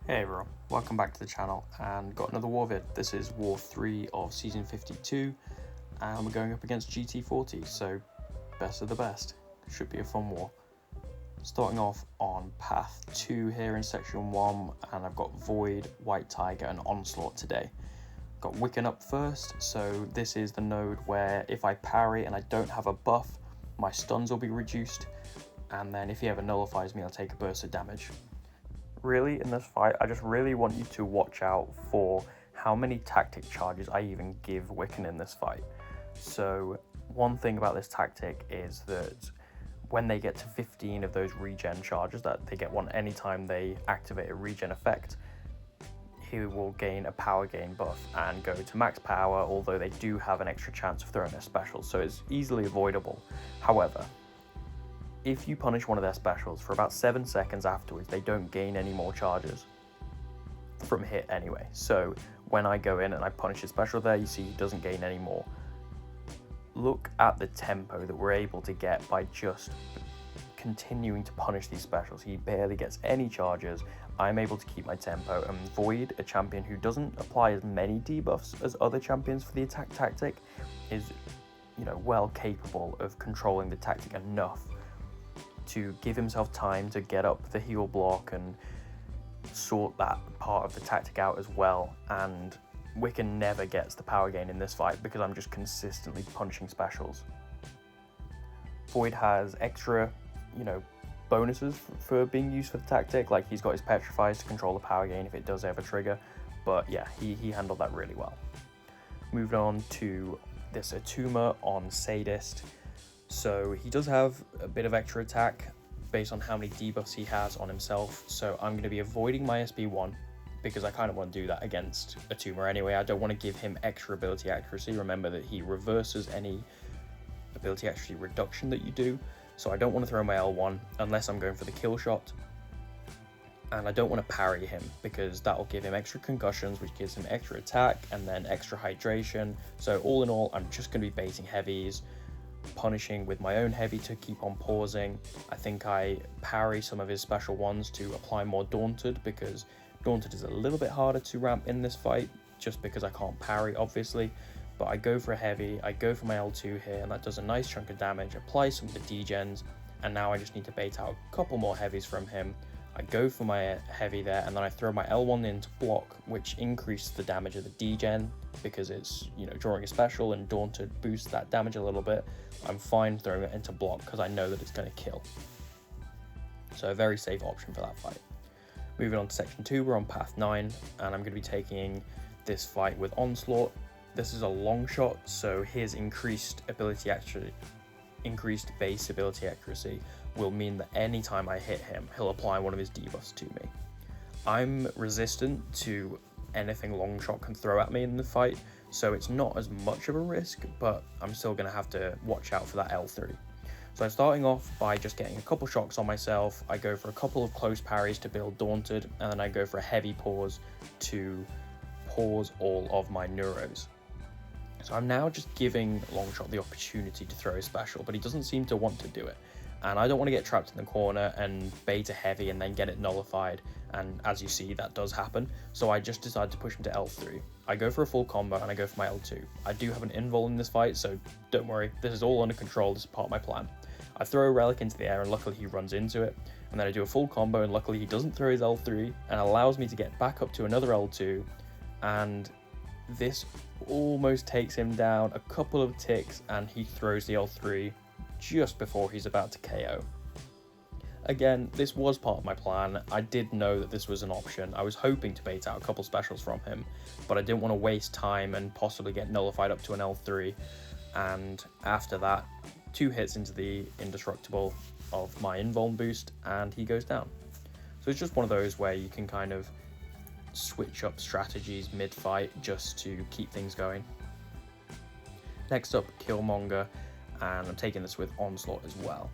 Hey everyone, welcome back to the channel and got another war vid. This is War 3 of Season 52 and we're going up against GT40, so best of the best. Should be a fun war. Starting off on path 2 here in section 1 and I've got Void, White Tiger and Onslaught today. Got Wiccan up first, so this is the node where if I parry and I don't have a buff, my stuns will be reduced, and then if he ever nullifies me I'll take a burst of damage. Really, in this fight, I just really want you to watch out for how many tactic charges I even give Wiccan in this fight. So one thing about this tactic is that when they get to 15 of those regen charges, that they get one anytime they activate a regen effect, he will gain a power gain buff and go to max power, although they do have an extra chance of throwing their specials, so it's easily avoidable. However, if you punish one of their specials for about 7 seconds afterwards, they don't gain any more charges from hit anyway. So when I go in and I punish his special there, you see he doesn't gain any more. Look at the tempo that we're able to get by just continuing to punish these specials. He barely gets any charges. I'm able to keep my tempo, and Void, a champion who doesn't apply as many debuffs as other champions for the attack tactic, is, well capable of controlling the tactic enough to give himself time to get up the heal block and sort that part of the tactic out as well. And Wiccan never gets the power gain in this fight because I'm just consistently punching specials. Void has extra, bonuses for being used for the tactic, like he's got his petrifies to control the power gain if it does ever trigger, but yeah, he handled that really well. Moving on to this Attuma on Sadist. So he does have a bit of extra attack based on how many debuffs he has on himself, so I'm going to be avoiding my SB1 because I kind of want to do that against Attuma anyway. I don't want to give him extra ability accuracy. Remember that he reverses any ability accuracy reduction that you do, so I don't want to throw my L1 unless I'm going for the kill shot, and I don't want to parry him because that will give him extra concussions, which gives him extra attack and then extra hydration. So all in all, I'm just going to be baiting heavies, punishing with my own heavy to keep on pausing. I think I parry some of his special ones to apply more Daunted, because Daunted is a little bit harder to ramp in this fight just because I can't parry obviously. But I go for a heavy, I go for my L2 here, and that does a nice chunk of damage, apply some of the degens, and now I just need to bait out a couple more heavies from him. I go for my heavy there, and then I throw my L1 in to block, which increases the damage of the degen because it's, drawing a special, and Daunted boosts that damage a little bit. I'm fine throwing it into block because I know that it's going to kill. So a very safe option for that fight. Moving on to section 2, we're on path 9, and I'm going to be taking this fight with Onslaught. This is a Longshot, so his increased base ability accuracy will mean that anytime I hit him, he'll apply one of his debuffs to me. I'm resistant to anything Longshot can throw at me in the fight, so it's not as much of a risk, but I'm still going to have to watch out for that L3. So I'm starting off by just getting a couple shocks on myself. I go for a couple of close parries to build Daunted, and then I go for a heavy pause to pause all of my neuros. So I'm now just giving Longshot the opportunity to throw his special, but he doesn't seem to want to do it. And I don't want to get trapped in the corner and bait a heavy and then get it nullified, and as you see, that does happen. So I just decided to push him to L3. I go for a full combo and I go for my L2. I do have an invul in this fight, so don't worry, this is all under control, this is part of my plan. I throw a relic into the air and luckily he runs into it, and then I do a full combo and luckily he doesn't throw his L3 and allows me to get back up to another L2, and this almost takes him down a couple of ticks and he throws the L3 just before he's about to KO. Again, this was part of my plan. I did know that this was an option. I was hoping to bait out a couple specials from him, but I didn't want to waste time and possibly get nullified up to an L3. And after that, 2 hits into the indestructible of my invuln boost and he goes down. So it's just one of those where you can kind of switch up strategies mid-fight just to keep things going. Next up, Killlmonger, and I'm taking this with Onslaught as well.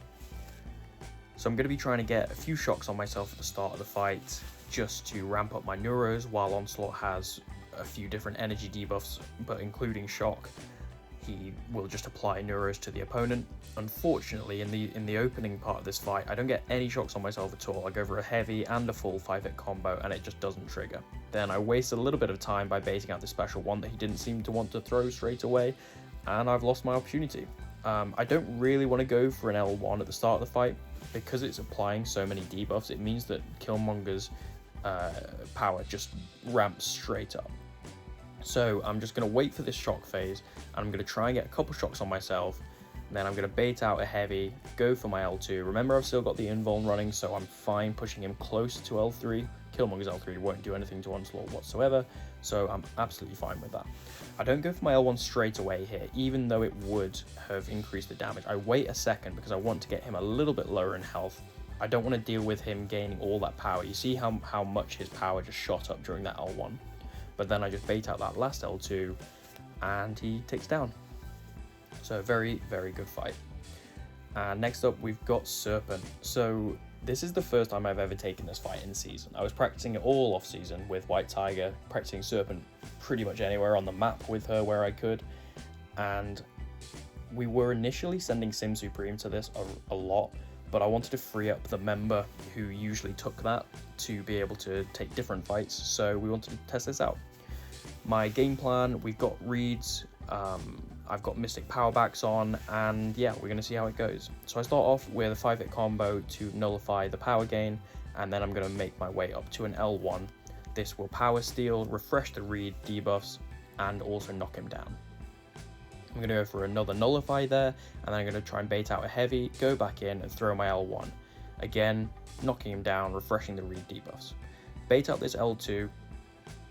So I'm going to be trying to get a few shocks on myself at the start of the fight just to ramp up my neuros, while Onslaught has a few different energy debuffs, but including shock. he will just apply neuros to the opponent. Unfortunately, in the opening part of this fight, I don't get any shocks on myself at all. I go for a heavy and a full 5-hit combo, and it just doesn't trigger. Then I wasted a little bit of time by baiting out the special one that he didn't seem to want to throw straight away, and I've lost my opportunity. I don't really want to go for an L1 at the start of the fight, because it's applying so many debuffs. It means that Killmonger's power just ramps straight up. So I'm just going to wait for this shock phase, and I'm going to try and get a couple shocks on myself, and then I'm going to bait out a heavy, go for my L2. Remember, I've still got the invuln running, so I'm fine pushing him closer to L3. Killmonger's L3 won't do anything to Onslaught whatsoever, so I'm absolutely fine with that. I don't go for my L1 straight away here, even though it would have increased the damage. I wait a second because I want to get him a little bit lower in health. I don't want to deal with him gaining all that power. You see how much his power just shot up during that L1. But then I just bait out that last L2, and he takes down. So very, very good fight. Next up, we've got Serpent. So this is the first time I've ever taken this fight in season. I was practicing it all off season with White Tiger, practicing Serpent pretty much anywhere on the map with her where I could. And we were initially sending Sim Supreme to this a lot, but I wanted to free up the member who usually took that to be able to take different fights, so we wanted to test this out. My game plan, we've got reads, I've got Mystic Powerbacks on, and yeah, we're going to see how it goes. So I start off with a 5-hit combo to nullify the power gain, and then I'm going to make my way up to an L1. This will power steal, refresh the read debuffs, and also knock him down. I'm going to go for another nullify there, and then I'm going to try and bait out a heavy, go back in and throw my L1. Again, knocking him down, refreshing the read debuffs. Bait out this L2,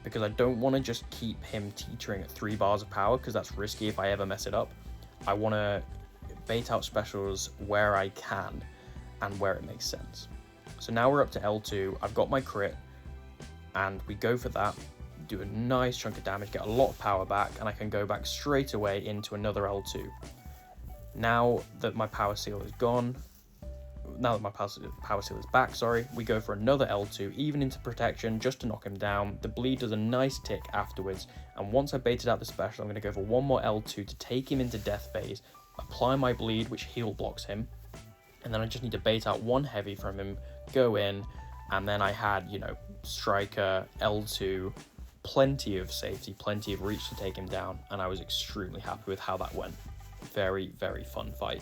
because I don't want to just keep him teetering at 3 bars of power, because that's risky if I ever mess it up. I want to bait out specials where I can and where it makes sense. So now we're up to L2, I've got my crit, and we go for that, do a nice chunk of damage, get a lot of power back, and I can go back straight away into another L2. Now that my power seal is gone, now that my power seal is back, we go for another L2, even into protection, just to knock him down. The bleed does a nice tick afterwards, and once I baited out the special, I'm going to go for one more L2 to take him into death phase, apply my bleed, which heal blocks him, and then I just need to bait out one heavy from him, go in, and then I had, you know, Striker, L2, plenty of safety, plenty of reach to take him down, and I was extremely happy with how that went. Very, very fun fight.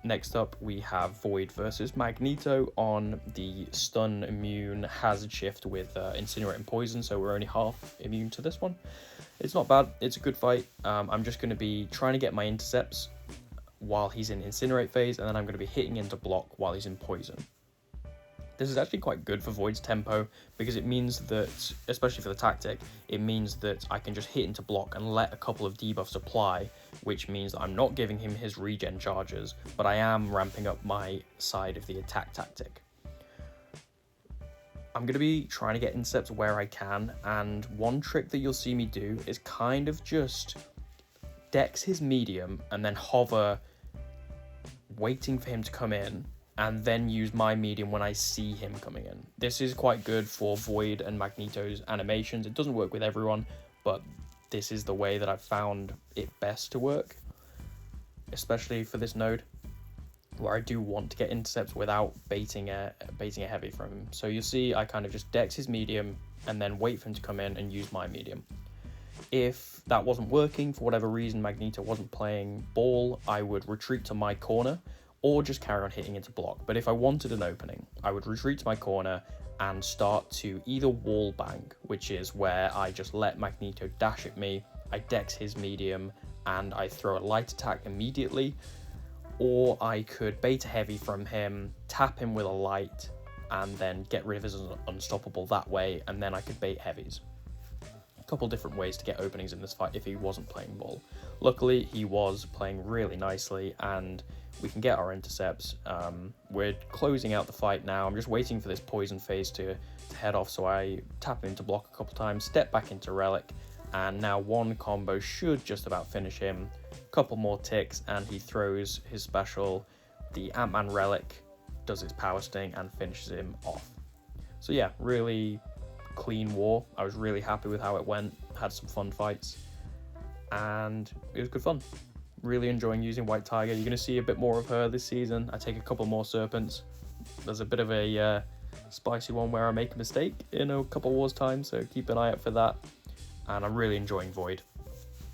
Next up, we have Void versus Magneto on the stun immune hazard shift with Incinerate and Poison, so we're only half immune to this one. It's not bad, it's a good fight. I'm just going to be trying to get my intercepts while he's in Incinerate phase, and then I'm going to be hitting into block while he's in Poison. This is actually quite good for Void's tempo, because it means that, especially for the tactic, it means that I can just hit into block and let a couple of debuffs apply, which means that I'm not giving him his regen charges, but I am ramping up my side of the attack tactic. I'm going to be trying to get intercepts where I can, and one trick that you'll see me do is kind of just dex his medium and then hover, waiting for him to come in, and then use my medium when I see him coming in. This is quite good for Void and Magneto's animations. It doesn't work with everyone, but this is the way that I've found it best to work, especially for this node, where I do want to get intercepts without baiting a heavy from him. So you'll see I kind of just dex his medium and then wait for him to come in and use my medium. If that wasn't working, for whatever reason Magneto wasn't playing ball, I would retreat to my corner, or just carry on hitting into block. But if I wanted an opening, I would retreat to my corner and start to either wall bang, which is where I just let Magneto dash at me, I dex his medium, and I throw a light attack immediately, or I could bait a heavy from him, tap him with a light, and then get rid of his unstoppable that way, and then I could bait heavies. A couple different ways to get openings in this fight if he wasn't playing ball. Luckily, he was playing really nicely, and we can get our intercepts. We're closing out the fight now. I'm just waiting for this poison phase to head off, so I tap into block a couple times, step back into relic, and now one combo should just about finish him. Couple more ticks, and he throws his special. The Ant-Man relic does its power sting and finishes him off. So yeah, really clean war. I was really happy with how it went. Had some fun fights. and it was good fun. Really enjoying using White Tiger. You're going to see a bit more of her this season. I take a couple more Serpents. There's a bit of a spicy one where I make a mistake in a couple wars time, so keep an eye out for that. And I'm really enjoying Void.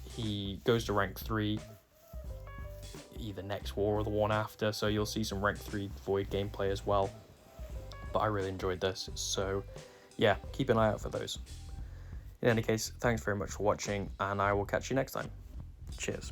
He goes to rank 3 either next war or the one after, so you'll see some rank 3 Void gameplay as well. But I really enjoyed this, so yeah, keep an eye out for those. In any case, thanks very much for watching, and I will catch you next time. Cheers.